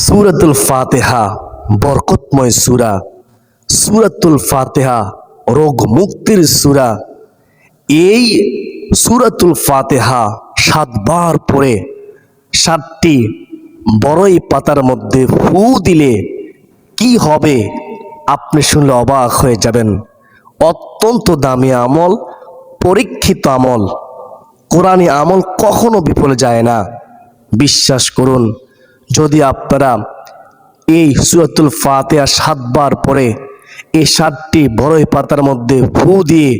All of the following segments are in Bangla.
সূরাতুল ফাতিহা বরকতময় সূরা। সূরাতুল ফাতিহা রোগ মুক্তির সূরা। এই সূরাতুল ফাতিহা ৭ বার পড়ে ৭টি বড়ই পাতার মধ্যে ফু দিলে কি হবে আপনি শুনলে অবাক হয়ে যাবেন। অত্যন্ত দামি আমল, পরীক্ষিত আমল। কোরআনী আমল কখনো বিফলে যায় না। বিশ্বাস করুন, যদি আপনারা এই সূরাতুল ফাতিহা ৭ বার পড়ে এই ৭টি বড়ই পাতার মধ্যে ফু দিয়ে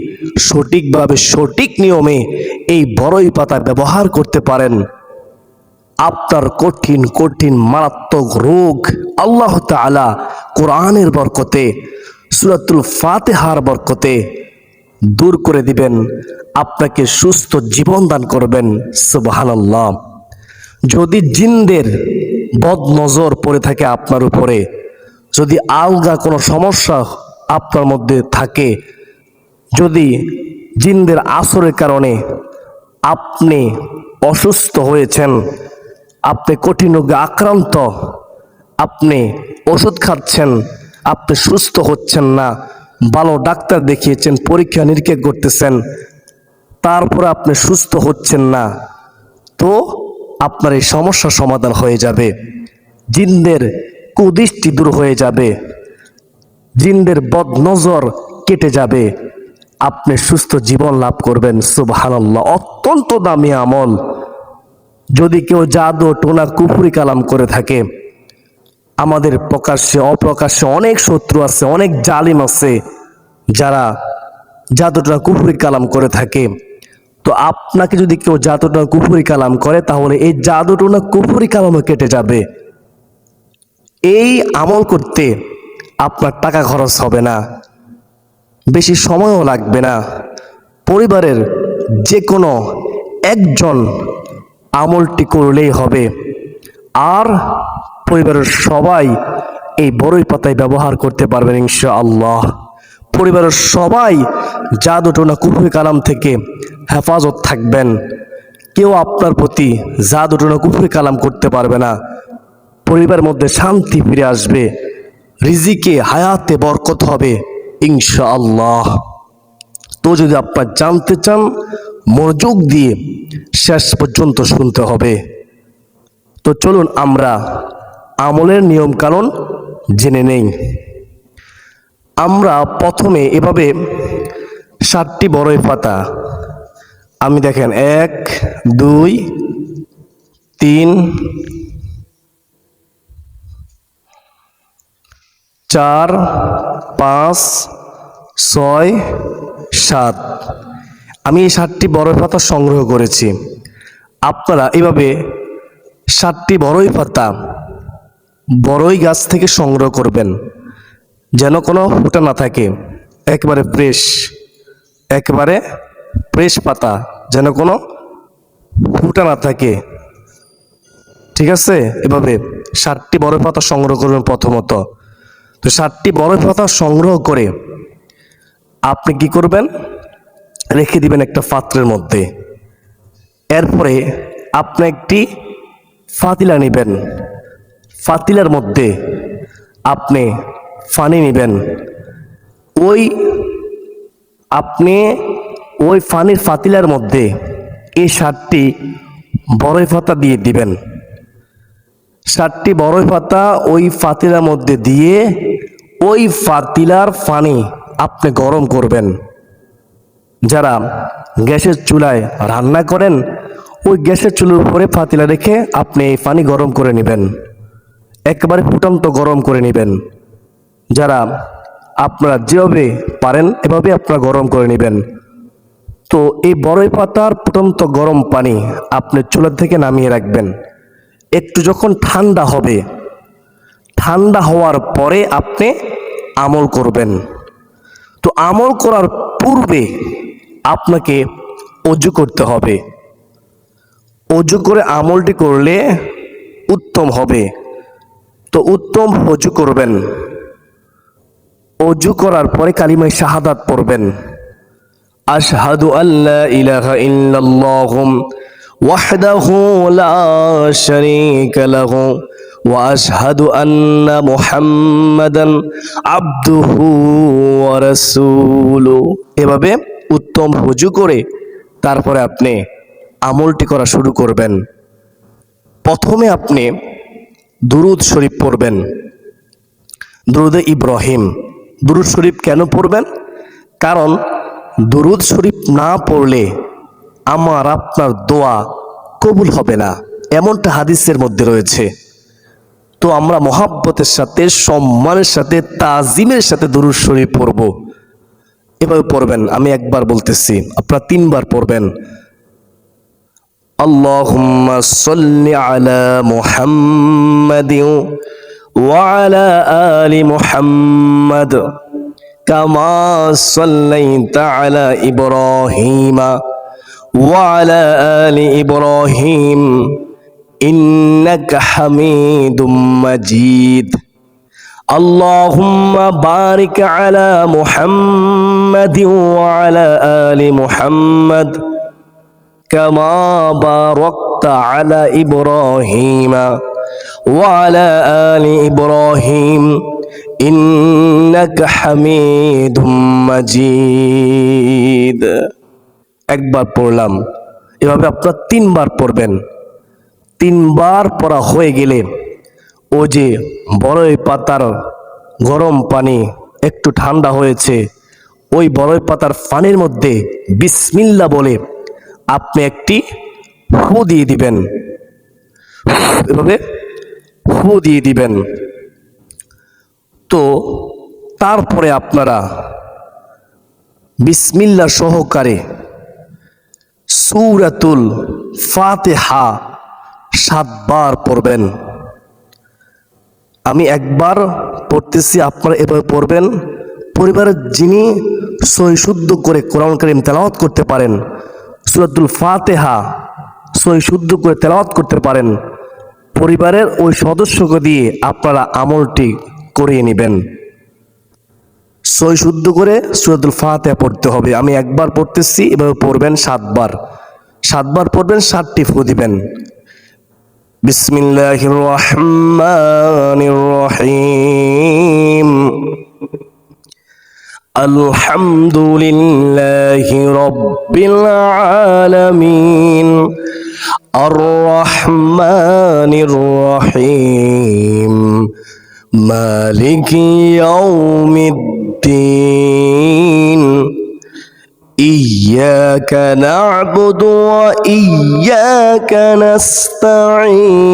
সঠিকভাবে সঠিক নিয়মে এই বড়ই পাতা ব্যবহার করতে পারেন, আপনার কঠিন কঠিন মারাত্মক রোগ আল্লাহ তাআলা কোরআনের বরকতে, সূরাতুল ফাতিহার বরকতে দূর করে দিবেন। আপনাকে সুস্থ জীবন দান করবেন। সুবহানাল্লাহ। যদি জিনদের বদনজর পড়ে থাকে আপনার উপরে, যদি আলগা কোনো সমস্যা আপনার মধ্যে থাকে, যদি জিনদের আসরের কারণে আপনি অসুস্থ হয়েছেন, আপনি কঠিন রোগে আক্রান্ত, আপনি ওষুধ খাচ্ছেন, আপনি সুস্থ হচ্ছেন না, ভালো ডাক্তার দেখিয়েছেন, পরীক্ষা নিরীক্ষা করতেছেন, তারপরে আপনি সুস্থ হচ্ছেন না, তো আপনার এই সমস্যার সমাধান হয়ে যাবে। জিনদের কুদৃষ্টি দূর হয়ে যাবে, জিনদের বদনজর কেটে যাবে, আপনি সুস্থ জীবন লাভ করবেন। সুবহানাল্লাহ। অত্যন্ত দামি আমল। যদি কেউ জাদু টোনা কুফরি কালাম করে থাকে, আমাদের প্রকাশ্যে অপ্রকাশ্যে অনেক শত্রু আছে, অনেক জালিম আছে যারা জাদু টোনা কুফরি কালাম করে থাকে। তো আপনাকে যদি কেউ জাদু টোনা কুফরি কালাম করে, তাহলে এই জাদু টোনা কুফরি কালামও কেটে যাবে। এই আমল করতে আপনার টাকা খরচ হবে না, বেশি সময়ও লাগবে না। পরিবারের যে কোনো একজন আমলটি করলেই হবে, আর পরিবারের সবাই এই বড়ই পাতায় ব্যবহার করতে পারবেন ইনশাআল্লাহ। পরিবারের সবাই জাদু টোনা কুফরি কালাম থেকে হেফাজত থাকবেন। কেউ আপনার প্রতি জাদু টোনা কুফরি কালাম করতে পারবে না। পরিবারের মধ্যে শান্তি ফিরে আসবে, রিজিকে হায়াতে বরকত হবে ইনশাআল্লাহ। তো যদি আপনারা জানতে চান, মনোযোগ দিয়ে শেষ পর্যন্ত শুনতে হবে। তো চলুন আমরা আমলের নিয়ম কানুন জেনে নেই। আমরা প্রথমে এভাবে ৭টি বড়ই পাতা, আমি দেখেন ১ ২ ৩ ৪ ৫ ৬ ৭, আমি এই ৭টি বড়ই পাতা সংগ্রহ করেছি। আপনারা এভাবে ৭টি বড়ই পাতা বড়ই গাছ থেকে সংগ্রহ করবেন, যেন কোনো ফুটা না থাকে, একেবারে ফ্রেশ, একেবারে ফ্রেশ পাতা, যেন কোনো ফুটা না থাকে। ঠিক আছে? এভাবে ৭টি বড়ই পাতা সংগ্রহ করবেন প্রথমত। তো ৭টি বড়ই পাতা সংগ্রহ করে আপনি কি করবেন, রেখে দিবেন একটা পাত্রের মধ্যে। এরপরে আপনি একটি পাতিলা নেবেন, পাতিলার মধ্যে আপনি পানি নেবেন। আপনি ওই পানির পাতিলার মধ্যে এই ৭টি বড়ই পাতা দিয়ে দিবেন। ৭টি বড়ই পাতা ওই পাতিলার মধ্যে দিয়ে ওই পাতিলার পানি আপনি গরম করবেন। যারা গ্যাসের চুলায় রান্না করেন, ওই গ্যাসের চুলার উপরে পাতিলা রেখে আপনি এই পানি গরম করে নেবেন, একেবারে ফুটন্ত গরম করে নেবেন। যারা আপনারা যেভাবে পারেন এভাবে আপনারা গরম করে নেবেন। তো এই বড়ই পাতার ফুটন্ত গরম পানি আপনি চুলা থেকে নামিয়ে রাখবেন। একটু যখন ঠান্ডা হবে, ঠান্ডা হওয়ার পরে আপনি আমল করবেন। তো আমল করার পূর্বে আপনাকে ওযু করতে হবে। ওযু করে আমলটি করলে উত্তম হবে। তো উত্তম ওযু করবেন। ওযু করার পরে কালিমায়ে শাহাদাত পড়বেন। আশহাদু আল্লা ইলাহা ইল্লাল্লাহু ওয়াহদাহু লা শারীকা লাহু ওয়া আশহাদু আন্না মুহাম্মাদান আবদুহু ওয়া রাসূলুহু। এভাবে উত্তম ওযু করে তারপরে আপনি আমলটি করা শুরু করবেন। প্রথমে আপনি দুরূদ শরীফ পড়বেন, দুরূদে ইব্রাহিম। দুরূদ শরীফ কেন পড়বেন? কারণ দুরূদ শরীফ না পড়লে আমার আপনার দোয়া কবুল হবে না, এমনটা হাদিসের মধ্যে রয়েছে। তো আমরা মহাব্বতের সাথে, সম্মানের সাথে, তাজিমের সাথে দুরূদ শরীফ পড়ব। এভাবে পড়বেন, আমি একবার বলতেছি, আপনারা 3 বার পড়বেন। আল্লাহুম্মা সাল্লি আলা মুহাম্মাদিন ওয়া আলা আলি মুহাম্মাদ কামা সাল্লাইতা আলা ইব্রাহিমা ওয়া আলা আলি ইব্রাহিম ইন্নাকা হামিদুম মাজিদ। আল্লাহুম্মা বারিক আলা মুহাম্মাদিন ওয়া আলা আলি মুহাম্মাদ কামা বারাকতা আলা ইব্রাহিমা ওয়া আলা আলি ইব্রাহিম ইন্নাকা হামিদুম মাজিদ। একবার পড়লাম, এভাবে আপনারা 3 বার পড়বেন। 3 বার পড়া হয়ে গেলে ও যে বড়ই পাতার গরম পানি একটু ঠান্ডা হয়েছে, ওই বড়ই পাতার পানির মধ্যে বিসমিল্লাহ বলে আপনি একটি ফু দিয়ে দিবেন। এভাবে ফু দিয়ে দিবেন। তো তারপরে আপনারা বিসমিল্লাহ সহকারে সূরাতুল ফাতিহা 7 বার পড়বেন। আমি একবার পড়তেছি, আপনারা এভাবে পড়বেন। পরিবারের যিনি সহি শুদ্ধ করে কোরআন কারীম তেলাওয়াত করতে পারেন, সূরাতুল ফাতিহা সহি শুদ্ধ করে তেলাওয়াত করতে পারেন, পরিবারের ওই সদস্যকে দিয়ে আপনারা আমলটি করিয়ে নেবেন। সহি শুদ্ধ করে সূরাতুল ফাতিহা পড়তে হবে। আমি একবার পড়তেছি, এভাবে পড়বেন 7 বার। 7 বার পড়বেন, 7টি ফু দিবেন। বিসমিল্লাহির রহমানির রহিম। আলহামদুলিল্লাহি রাব্বিল আলামিন আর রহমানির রহিম মালিকি ইয়াউমিদ্দিন ইয়্যাকা না'বুদু ওয়া ইয়্যাকা নাস্তাঈন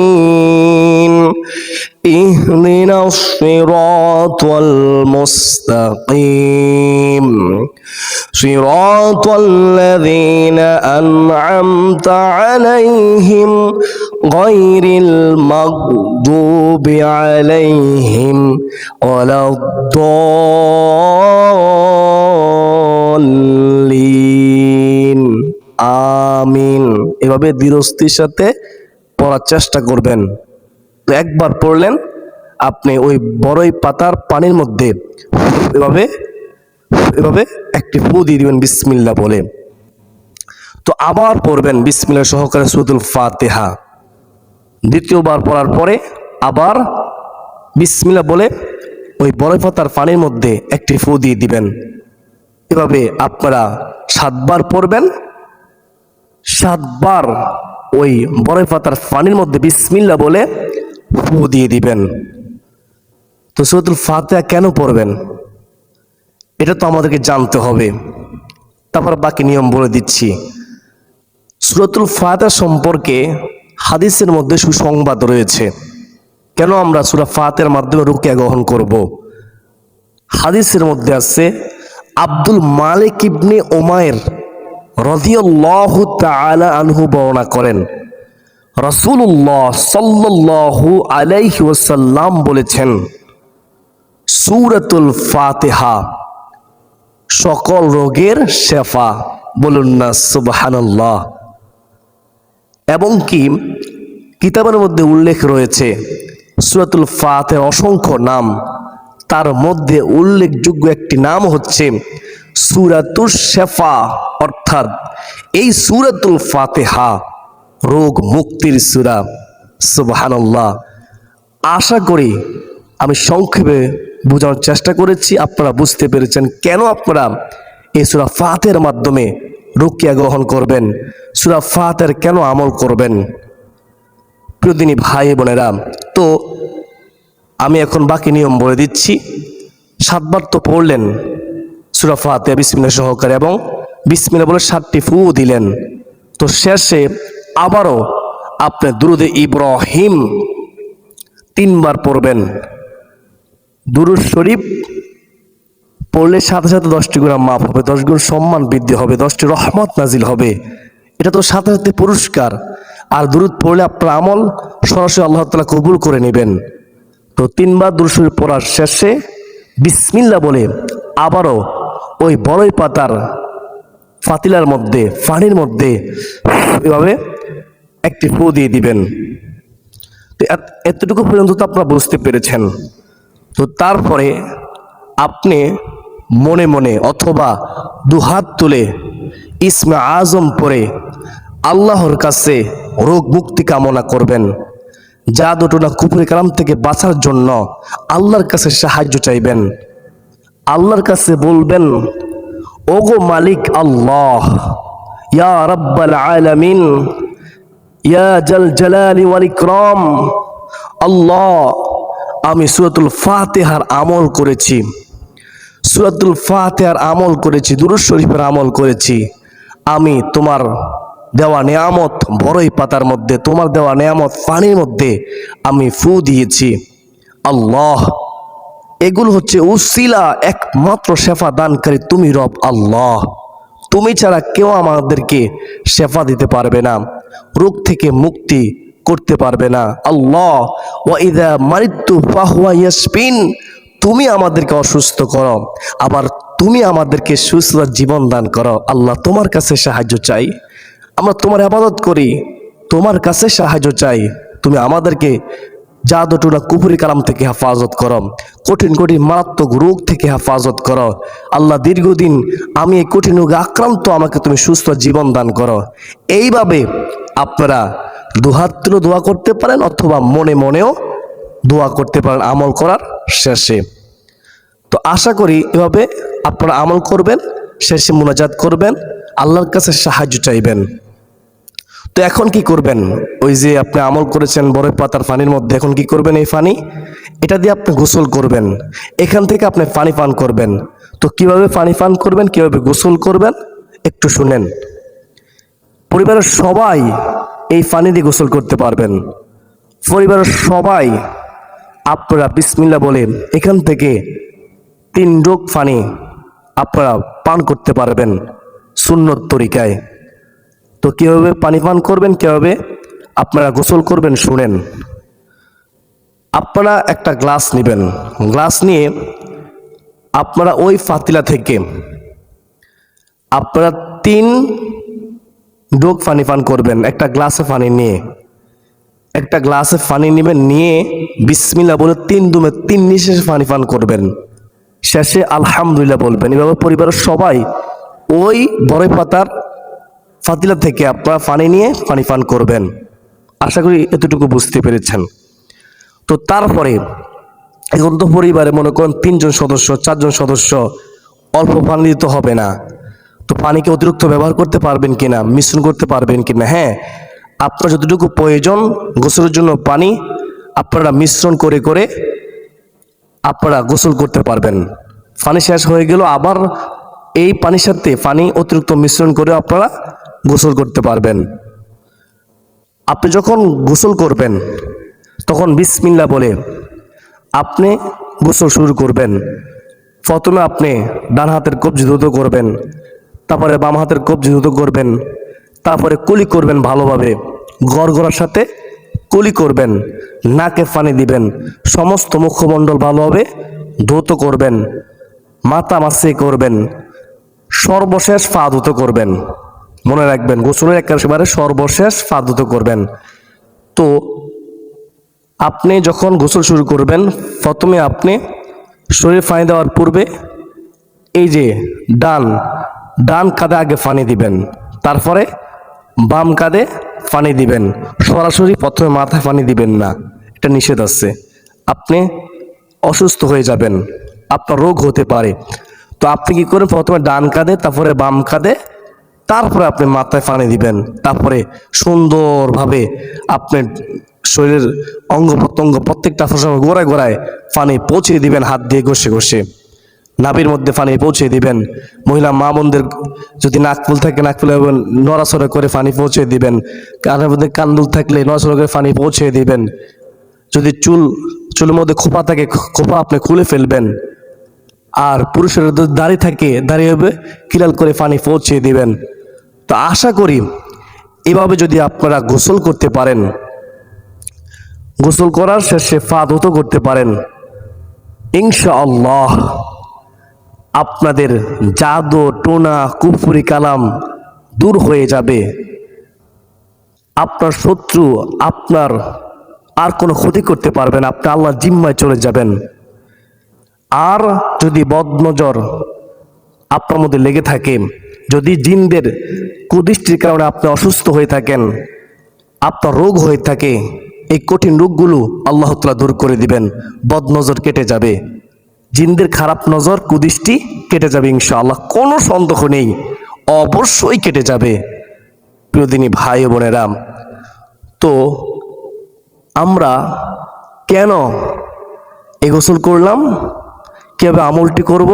ইহদিনাস সিরাতাল মুস্তাকিম সিরাতাল লাযীনা আন'আমতা আলাইহিম গায়রিল মাগদুবি আলাইহিম ওয়ালাদ-দাল্লিন। আমিন। এভাবে দৃঢ়স্থির সাথে পড়ার চেষ্টা করবেন। তো একবার পড়লেন, আপনি ওই বড়ই পাতার পানির মধ্যে এভাবে এভাবে একটি ফু দিয়ে দিবেন বিসমিল্লাহ বলে। তো আবার পড়বেন বিসমিল্লাহ সহকারে সূরাতুল ফাতিহা। দ্বিতীয়বার পড়ার পরে আবার বিসমিল্লাহ বলে ওই বড়ই পাতার পানির মধ্যে একটি ফু দিয়ে দিবেন। এভাবে আপনারা 7 বার পড়বেন। 7 বার ওই বড়ই পাতার পানির মধ্যে বিসমিল্লাহ বলে ফু দিয়ে দিবেন। তো সূরাতুল ফাতিহা কেন পড়বেন এটা তো আমাদেরকে জানতে হবে। তারপর বাকি নিয়ম বলে দিচ্ছি। সূরাতুল ফাতিহা সম্পর্কে হাদিসের মধ্যে সুসংবাদ রয়েছে। কেন আমরা সূরা ফাতিহার মাধ্যমে রুকিয়া গ্রহণ করব? হাদিসের মধ্যে আছে, আব্দুল মালিক ইবনে উমাইর রাদিয়াল্লাহু তাআলা আনহু বর্ণনা করেন, রাসূলুল্লাহ সাল্লাল্লাহু আলাইহি ওয়াসাল্লাম বলেছেন, সূরাতুল ফাতিহা সকল রোগের শেফা। বলুন না সুবহানাল্লাহ। এবং কি কিতাবের মধ্যে উল্লেখ রয়েছে সূরাতুল ফাতিহার অসংখ্য নাম, তার মধ্যে উল্লেখযোগ্য একটি নাম হচ্ছে সূরাতুশ শিফা। অর্থাৎ এই সূরাতুল ফাতিহা রোগ মুক্তির সূরা। সুবহানাল্লাহ। আশা করি আমি সংক্ষেপে বোঝানোর চেষ্টা করেছি, আপনারা বুঝতে পেরেছেন কেন আপনারা এই সূরা ফাতিহার মাধ্যমে রুকিয়া গ্রহণ করবেন, সূরা ফাতিহার কেন আমল করবেন। প্রিয় দিনী ভাই বোনেরা, তো আমি এখন বাকি নিয়ম বলে দিচ্ছি। 7 বার তো পড়লেন সূরা ফাতিহা বিসমিল্লাহ সহকারে, এবং বিসমিল্লাহ বলে 7টি ফু দিলেন। তো শেষে আবারও আপনি দুরুদে ইব্রাহিম 3 বার পড়বেন। দুরূদ শরীফ পড়লে সাথে সাথে 10টি গুনাহ মাফ হবে, 10 গুণ সম্মান বৃদ্ধি হবে, 10টি রহমত নাজিল হবে। এটা তো সাথে সাথে পুরস্কার। আর দুরূদ পড়লে আপনার আমল সরাসরি আল্লাহ তাআলা কবুল করে নেবেন। তো 3 বার দুরূদ শরীফ পড়ার শেষে বিসমিল্লাহ বলে আবারও ওই বড়ই পাতার ফাতিলার মধ্যে, পানির মধ্যে এভাবে একটি ফু দিয়ে দিবেন। তো এতটুকু পর্যন্ত তো আপনারা বুঝতে পেরেছেন। তো তারপরে আপনি মনে মনে অথবা দুহাত তুলে ইসমে আজম পড়ে আল্লাহর কাছে রোগ মুক্তি কামনা করবেন। জাদু টোনা কুফরি কালাম থেকে বাঁচার জন্য আল্লাহর কাছে সাহায্য চাইবেন। আল্লাহর কাছে বলবেন, ওগো মালিক আল্লাহ, ইয়া রাব্বাল আলামিন, ইয়া জাল জালালি ওয়াল ইকরাম, আল্লাহ আমি সূরাতুল ফাতিহার আমল করেছি, সূরাতুল ফাতিহার আমল করেছি, দুরূদ শরীফের আমল করেছি। আমি তোমার দেওয়া নেয়ামত বড়ই পাতার মধ্যে, তোমার দেওয়া নেয়ামত পানির মধ্যে আমি ফু দিয়েছি। আল্লাহ এগুলো হচ্ছে উসিলা, একমাত্র শেফা দানকারী তুমি রব আল্লাহ। তুমি ছাড়া কেউ আমাদেরকে শেফা দিতে পারবে না, রোগ থেকে মুক্তি করতে পারবে না। আল্লাহ ওয়া ইযা মারিতু ফাহুয়া ইয়াশফিন, তুমি আমাদেরকে অসুস্থ করো, আবার তুমি আমাদেরকে সুস্থ জীবন দান করো। আল্লাহ তোমার কাছে সাহায্য চাই, আমরা তোমার ইবাদত করি, তোমার কাছে সাহায্য চাই। তুমি আমাদেরকে জাদু টোনা কুফরি কালাম থেকে হেফাজত করো, কঠিন কঠিন মারাত্মক রোগ থেকে হেফাজত করো। আল্লাহ দীর্ঘদিন আমি এই কঠিন রোগে আক্রান্ত, আমাকে তুমি সুস্থ জীবন দান করো। এইভাবে আপনারা দুহাত তুলে দোয়া করতে পারেন, অথবা মনে মনেও দোয়া করতে পারেন আমল করার শেষে। তো আশা করি এভাবে আপনারা আমল করবেন, শেষে মুনাজাত করবেন, আল্লাহর কাছে সাহায্য চাইবেন। তো এখন কি করবেন, ওই যে আপনি আমল করেছেন বড়ই পাতার পানির মধ্যে, এখন কি করবেন, এই পানি এটা দিয়ে আপনি গোসল করবেন। এখান থেকে আপনি পানি পান করবেন। তো কিভাবে পানি পান করবেন, কিভাবে গোসল করবেন একটু শুনেন। পরিবারের সবাই এই পানি দিয়ে গোসল করতে পারবেন। পরিবারের সবাই আপনারা বিসমিল্লাহ বলে এখান থেকে 3 ঢোক পানি আপনারা পান করতে পারবেন সুন্নত তরিকায়। তো কিভাবে পানি পান করবেন, কিভাবে আপনারা গোসল করবেন শুনেন। আপনারা একটা গ্লাস নেবেন, গ্লাস নিয়ে আপনারা ওই ফাতিলা থেকে আপনারা 3 ঢোক পানি পান করবেন। একটা গ্লাসে পানি নিয়ে, একটা গ্লাসে পানি নেবেন, নিয়ে বিসমিল্লাহ বলে 3 দুমে 3 নিঃশ্বাসে পানি পান করবেন। শেষে আলহামদুলিল্লাহ বলবেন। এভাবে পরিবারের সবাই ওই বড়ই পাতার ফাতিলা থেকে আপনারা পানি নিয়ে পানি পান করবেন। আশা করি এতটুকু বুঝতে পেরেছেন। তো তারপরে এখন তো পরিবারে মনে করেন 3 জন সদস্য, 4 জন সদস্য, অল্প পানি দিতে হবে না। তো পানিকে অতিরিক্ত ব্যবহার করতে পারবেন কিনা, মিশ্রণ করতে পারবেন কিনা, হ্যাঁ আপনার যতটুকু প্রয়োজন গোসলের জন্য পানি আপনারা মিশ্রণ করে করে আপনারা গোসল করতে পারবেন। পানি শেষ হয়ে গেল, আবার এই পানির সাথে পানি অতিরিক্ত মিশ্রণ করে আপনারা গোসল করতে পারবেন। আপনি যখন গোসল করবেন তখন বিসমিল্লাহ বলে আপনি গোসল শুরু করবেন। প্রথমে আপনি ডান হাতের কবজি দ্রুত করবেন, তারপরে বাম হাতের কবজি দ্রুত করবেন, তারপরে কুলি করবেন ভালোভাবে, গড়গড়ার সাথে কুলি করবেন, নাকে পানি দিবেন, সমস্ত মুখমণ্ডল ভালোভাবে ধৌত করবেন, মাথা মাসে করবেন, সর্বশেষ পা ধৌত করবেন। মনে রাখবেন গোসলের একেবারে সর্বশেষ পা ধৌত করবেন। তো আপনি যখন গোসল শুরু করবেন, প্রথমে আপনি শরীরে পানি দেওয়ার পূর্বে এই যে ডান কাঁধে আগে পানি দিবেন, তারপরে বাম কাঁধে পানি দিবেন, সরাসরি প্রথমে মাথায় পানি দিবেন না, এটা নিষেধ আছে। আপনি অসুস্থ হয়ে যাবেন, আপনার রোগ হতে পারে। তো আপনি কি করেন, প্রথমে ডান কাঁধে, তারপরে বাম কাঁধে, তারপরে আপনি মাথায় পানি দিবেন। তারপরে সুন্দরভাবে আপনার শরীরের অঙ্গ প্রত্যঙ্গ প্রত্যেকটা গোড়ায় গোড়ায় পানি পৌঁছে দিবেন, হাত দিয়ে ঘষে ঘষে নাভির মধ্যে পানি পৌঁছে দিবেন। মহিলা মা বোনদের যদি নাকফুল থাকে, নাকফুলে নড়াচড়া করে পানি পৌঁছে দিবেন। কানের মধ্যে কান্দুল থাকলে নড়াচড়া করে পানি পৌঁছে দিবেন। যদি চুলের মধ্যে খোপা থাকে, খোপা আপনি খুলে ফেলবেন। আর পুরুষের যদি দাড়ি থাকে, দাড়ি হবে কিলাল করে পানি পৌঁছে দিবেন। তো আশা করি এভাবে যদি আপনারা গোসল করতে পারেন, গোসল করার শেষে ফাদুতো করতে পারেন, ইনশাআল্লাহ আপনাদের জাদু টোনা কুফরি কালাম দূর হয়ে যাবে। আপনার শত্রু আপনার আর কোনো ক্ষতি করতে পারবে না, আপনি আল্লাহর জিম্মায় চলে যাবেন। আর যদি বদনজর আপনার মধ্যে লেগে থাকে, যদি জিনদের কুদৃষ্টির কারণে আপনি অসুস্থ হয়ে থাকেন, আপনার রোগ হয়ে থাকে, এই কঠিন রোগগুলো আল্লাহ তাআলা দূর করে দিবেন। বদনজর কেটে যাবে, জিনদের খারাপ নজর কুদৃষ্টি কেটে যাবে ইনশাআল্লাহ, কোনো সন্দেহ নেই, অবশ্যই কেটে যাবে। প্রিয়দিনী ভাই ও বোনেরা, তো আমরা কেন এই গোসল করলাম, কিভাবে আমলটি করব,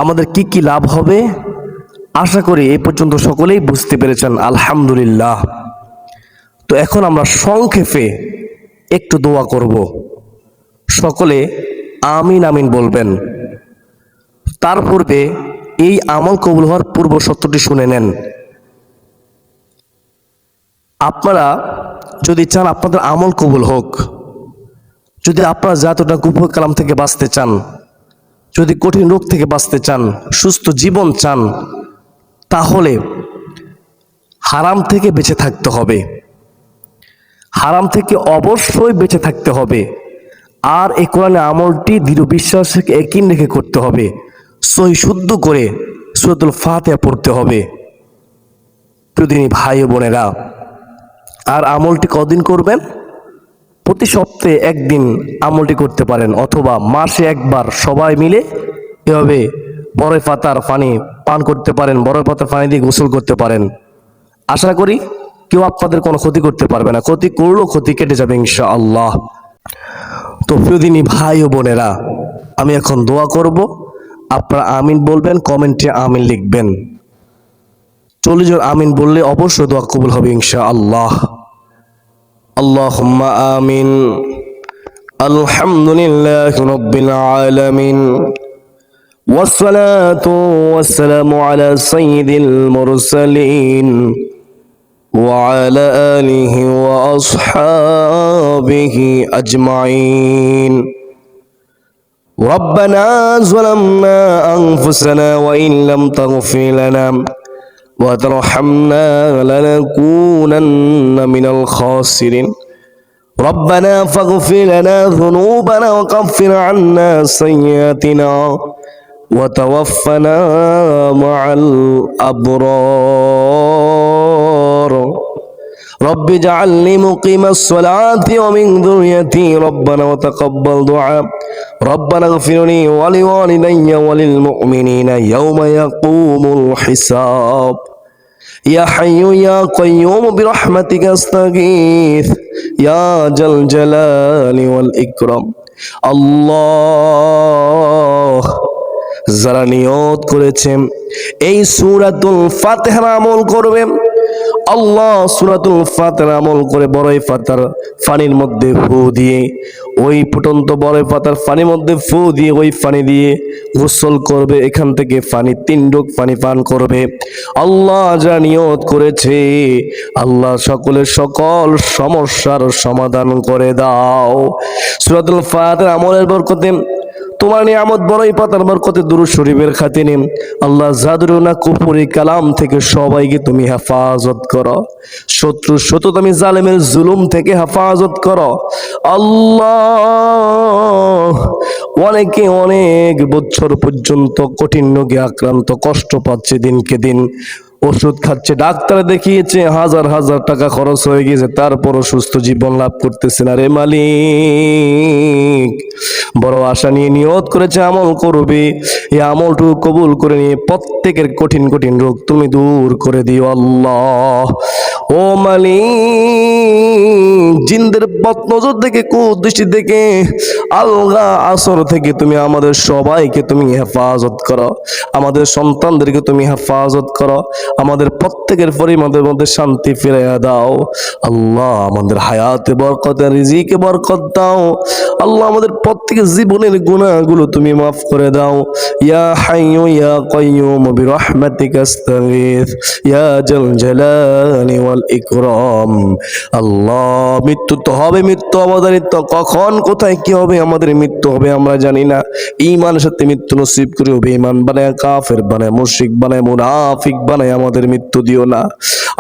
আমাদের কি কি লাভ হবে, আশা করি এই পর্যন্ত সকলেই বুঝতে পেরেছেন, আলহামদুলিল্লাহ। তো এখন আমরা সংক্ষেপে একটু দোয়া করব, সকলে আমিন আমিন বলবেন। তার পূর্বে এই আমল কবুল হওয়ার পূর্ব সত্যটি শুনে নেন। আপনারা যদি চান আপনাদের আমল কবুল হোক, যদি আপনারা যতটা কুফর কালাম থেকে বাঁচতে চান, যদি কঠিন রোগ থেকে বাঁচতে চান, সুস্থ জীবন চান, তাহলে হারাম থেকে বেঁচে থাকতে হবে, হারাম থেকে অবশ্যই বেঁচে থাকতে হবে। আর এই কোরআনের আমলটি দৃঢ় বিশ্বাস একই রেখে করতে হবে, সহি শুদ্ধ করে সূরাতুল ফাতিহা পড়তে হবে। প্রিয়দিনী ভাই ও বোনেরা, আর আমলটি কদিন করবেন? প্রতি সপ্তাহে একদিন আমলটি করতে পারেন, অথবা মাসে একবার সবাই মিলে এভাবে বরই পাতার পানি পান করতে পারেন, বরই পাতার পানি দিয়ে গোসল করতে পারেন। আশা করি কেউ আপনাদের কোনো ক্ষতি করতে পারবে না, ক্ষতি করলেও ক্ষতি কেটে যাবে ইনশাআল্লাহ। তো প্রিয়দিনী ভাই ও বোনেরা, আমি এখন দোয়া করব, আপনারা আমিন বলবেন, কমেন্টে আমিন লিখবেন। 40 জন আমিন বললে অবশ্যই দোয়া কবুল হবে ইনশাআল্লাহ। আল্লাহুম্মা আমিন। আলহামদুলিল্লাহি রাব্বিল আলামিন, ওয়াসসালাতু ওয়াসসালামু আলা সাইয়্যিদিল মুরসালিন ওয়া আলা আলিহি ওয়া আসহাবিহি আজমাইন। ربنا ظلمنا أنفسنا وإن لم تغفر لنا وترحمنا لنكونن من الخاسرين. ربنا فاغفر لنا ذنوبنا وكفر عنا سيئاتنا وتوفنا مع الأبرار. رب اجعلني مقيم الصلاة ومن ذريتي ربنا وتقبل دعاء. ربنا اغفر لي ولوالدي وللمؤمنين يوم يقوم الحساب. يا حي يا قيوم برحمتك استغيث يا ذا الجلال والإكرام. الله, যারা নিয়ত করেছেন এই সূরাতুল ফাতিহার আমল করবে, আল্লাহ সূরাতুল ফাতিহার আমল করে বড়ই পাতার পানির মধ্যে ফু দিয়ে, ওই ফুটন্ত বড়ই পাতার পানির মধ্যে ফু দিয়ে ওই পানি দিয়ে গোসল করবে, এখান থেকে পানি 3 ঢোক পানি পান করবে। আল্লাহ যা নিয়ত করেছে, আল্লাহ সকলের সকল সমস্যার সমাধান করে দাও। সূরাতুল ফাতিহার আমলের বরকতে, তোমার নিয়ামত বড়ই পাতার বরকতে, দুরূদ শরীফের খাতিরে আল্লাহ জাদুরুনা কুফরি কালাম থেকে সবাইকে তুমি হেফাজত করো, শত্রু শত্রুতামি জালেমের জুলুম থেকে হেফাজত করো। আল্লাহ, অনেকে অনেক বছর পর্যন্ত কঠিন রোগে আক্রান্ত, কষ্ট পাচ্ছে দিনকে দিন, ওষুধ খাচ্ছে, ডাক্তার দেখিয়েছে, হাজার হাজার টাকা খরচ হয়ে গেছে, তারপরও সুস্থ জীবন লাভ করতেছে না। রে মালিক, বড় আশা নিয়ে নিয়ত করেছে আমল করবে, এই আমলটুকু কবুল করে নিয়ে প্রত্যেকের কঠিন কঠিন রোগ তুমি দূর করে দিও আল্লাহ। ও মালিক, জিনদের বদনজর থেকে, কুদৃষ্টি থেকে, আলগা আসর থেকে তুমি আমাদের সবাইকে তুমি হেফাজত করো, আমাদের সন্তানদেরকে তুমি হেফাজত করো, আমাদের প্রত্যেকের পরিবারের মধ্যে শান্তি ফিরিয়ে দাও আল্লাহ। আমাদের হায়াতে বরকত, রিজিকে বরকত দাও আল্লাহ। আমাদের প্রত্যেকের জীবনের গুনাহগুলো তুমি মাফ করে দাও। ইয়া হাইয়ু ইয়া কাইয়ুম বিরহমাতিকা আস্তাগীথ ইয়া জাল জালালি ওয়াল ইকরাম। আল্লাহ, মৃত্যু তো হবে, মৃত্যু অবধারিত, কখন কোথায় কি হবে আমাদের মৃত্যু হবে আমরা জানি না। ঈমানের সাথে মৃত্যু নসিব করে, বেঈমান বানায়, কাফের বানায়, মুশরিক বানায়, মুনাফিক বানায় আমাদের মৃত্যু দিও না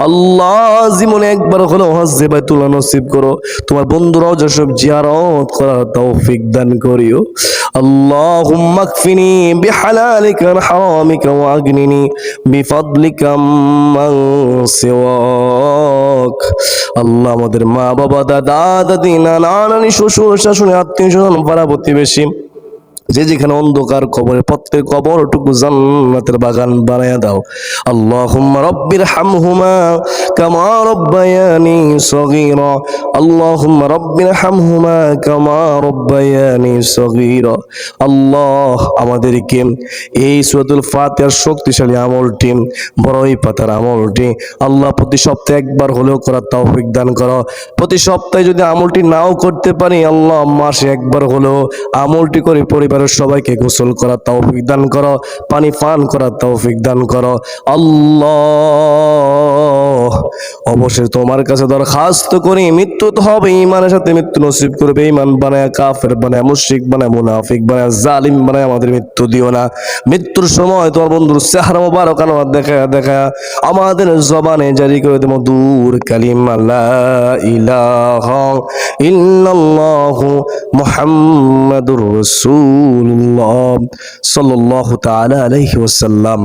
আল্লাহ। জীবনে একবার হলেও হজ্জে বাইতুল্লাহ নসিব করো, তোমার বন্ধুরাও যেসব জিয়ারত করার তৌফিক দান করিও। আল্লাহুম্মা কফিনি বিহালালিকা আন হারামিকা ওয়া আগনিনি বিফাদলিকা মান সিওয়াক। আল্লাহ, আমাদের মা বাবা, দাদা দাদি, নানা নানি, শ্বশুর শাশুড়ি, আত্মীয় স্বজন, পাড়া প্রতিবেশী, যে যেখানে অন্ধকার কবরে, প্রত্যেক কবরটুকু জান্নাতের বাগান বানায়া দাও। আল্লাহুম্মা রাব্বির হামহুমা কামা রাব্বায়ানি সগীরা। আল্লাহুম্মা রাব্বির হামহুমা কামা রাব্বায়ানি সগীরা। আল্লাহ, আমাদেরকে এই সূরাতুল ফাতিহার শক্তিশালী আমলটি, বড়ই পাতার আমলটি আল্লাহ প্রতি সপ্তাহে একবার হলেও করার তৌফিক দান করো। প্রতি সপ্তাহে যদি আমলটি নাও করতে পারি আল্লাহ, মাসে একবার হলেও আমলটি করে পরিবারের সবাইকে গোসল করার তৌফিক দান করো, পানি পান করার তৌফিক দান করো আল্লাহ। অবশ্যই তোমার কাছে দরখাস্ত করি, মৃত্যু তো হবে, ঈমানের সাথে মৃত্যু নসিব করবে। ঈমান বানায়, কাফের বানায়, মুশরিক বানায়, মুনাফিক বানায়, জালিম বানায় আমাদের মৃত্যু দিও না। মৃত্যুর সময় তোমার বন্ধুর চেহারা মোবারক আনোয়ার দেখা দেখা আমাদের জবানে জারি করে দেব দূর কালিমা লা ইলাহা ইল্লাল্লাহু মুহাম্মাদুর রাসূলুল্লাহ সাল্লাল্লাহু তাআলা আলাইহি ওয়াসাল্লাম।